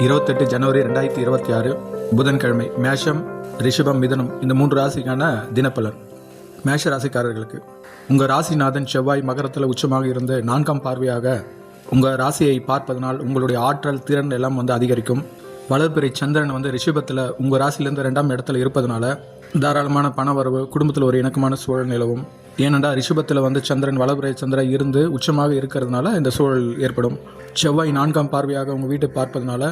28 ஜனவரி 2026 புதன்கிழமை. மேஷம், ரிஷபம், மிதனம் இந்த 3 ராசிக்கான தினப்பலன். மேஷ ராசிக்காரர்களுக்கு உங்கள் ராசிநாதன் செவ்வாய் மகரத்தில் உச்சமாக இருந்து 4ஆம் பார்வையாக உங்கள் ராசியை பார்ப்பதனால் உங்களுடைய ஆற்றல், திறன் எல்லாம் அதிகரிக்கும். வளர்பிறை சந்திரன் ரிஷபத்தில் உங்கள் ராசியிலேருந்து 2ஆம் இடத்துல இருப்பதனால தாராளமான பண வரவு, குடும்பத்தில் ஒரு இணக்கமான சூழல் நிலவும். ஏனென்றால் ரிஷபத்தில் சந்திரன், வளர்பிறை சந்திரன் இருந்து உச்சமாக இருக்கிறதுனால இந்த சூழல் ஏற்படும். செவ்வாய் 4ஆம் பார்வையாக உங்கள் வீட்டை பார்ப்பதனால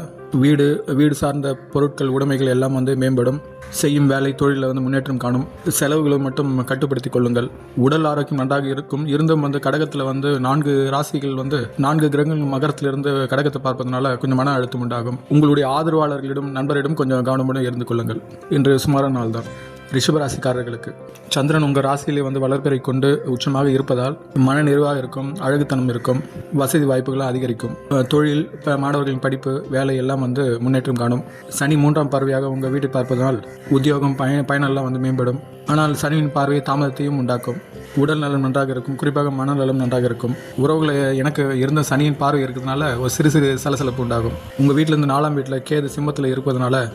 வீடு சார்ந்த பொருட்கள், உடைமைகள் எல்லாம் மேம்படும். செய்யும் வேலை, தொழிலில் முன்னேற்றம் காணும். செலவுகளை மட்டும் கட்டுப்படுத்தி கொள்ளுங்கள். உடல் ஆரோக்கியம் நன்றாக இருக்கும். இருந்தும் கடகத்தில் 4 ராசிகள் 4 கிரகங்கள் மகரத்திலிருந்து கடகத்தை பார்ப்பதனால கொஞ்சம் மன அழுத்தம் உண்டாகும். உங்களுடைய ஆதரவாளர்களிடம், நண்பரிடம் கொஞ்சம் கவனமுடன் இருந்து கொள்ளுங்கள். இன்று சுமாரான நாள் தான். ரிஷபராசிக்காரர்களுக்கு சந்திரன் உங்கள் ராசியிலே வளர்பிறை கொண்டு உச்சமாக இருப்பதால் மன நிறைவாக இருக்கும், அழகுத்தனம் இருக்கும், வசதி வாய்ப்புகள் அதிகரிக்கும். தொழில், மாணவர்களின் படிப்பு, வேலை எல்லாம் முன்னேற்றம் காணும். சனி 3ஆம் பார்வையாக உங்கள் வீட்டை பார்ப்பதால் உத்தியோகம், பயனெல்லாம் மேம்படும். ஆனால் சனியின் பார்வை தாமதத்தையும் உண்டாக்கும். உடல் நலம் நன்றாக இருக்கும், குறிப்பாக மனநலம் நன்றாக இருக்கும். உறவுகளை எனக்கு இருந்த சனியின் பார்வை இருக்கிறதுனால ஒரு சிறு சலசலப்பு உண்டாகும். உங்கள் வீட்டிலேருந்து 4ஆம் வீட்டில் கேது சிம்மத்தில் இருப்பதனால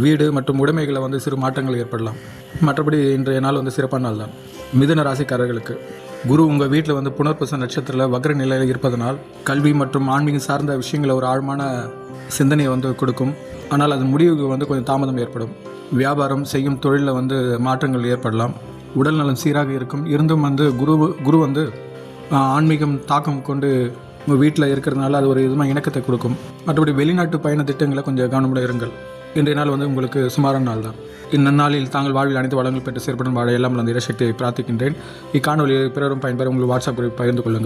வீடு மற்றும் உடைமைகளை சிறு மாற்றங்கள் ஏற்படலாம். மற்றபடி இன்றைய நாள் சிறப்பான நாள் தான். மிதுன ராசிக்காரர்களுக்கு குரு உங்கள் வீட்டில் புனர்பூச நட்சத்திரத்தில் வக்ர நிலையில் இருப்பதனால் கல்வி மற்றும் ஆன்மீகம் சார்ந்த விஷயங்களை ஒரு ஆழமான சிந்தனையை கொடுக்கும். ஆனால் அது முடிவுக்கு கொஞ்சம் தாமதம் ஏற்படும். வியாபாரம் செய்யும் தொழிலில் மாற்றங்கள் ஏற்படலாம். உடல் நலம் சீராக இருக்கும். இருந்தும் குரு ஆன்மீகம் தாக்கம் கொண்டு உங்கள் வீட்டில் இருக்கிறதுனால அது ஒரு விதமாக இணக்கத்தை கொடுக்கும். மற்றபடி வெளிநாட்டு பயண திட்டங்களை கொஞ்சம் கவனமுடன் இருங்கள். இன்றைய நாள் உங்களுக்கு சுமாரான நாள் தான். இந்நாளில் தாங்கள் வாழ்வில் அனைத்து வளங்கள் பெற்று செயற்படும் வாழ எல்லாம் இறைசக்தியை பிரார்த்திக்கின்றேன். இக்காணொலியை பிறரும் பயன்பெற உங்கள் வாட்ஸ்அப் குரூப் பகிர்ந்து கொள்ளுங்கள்.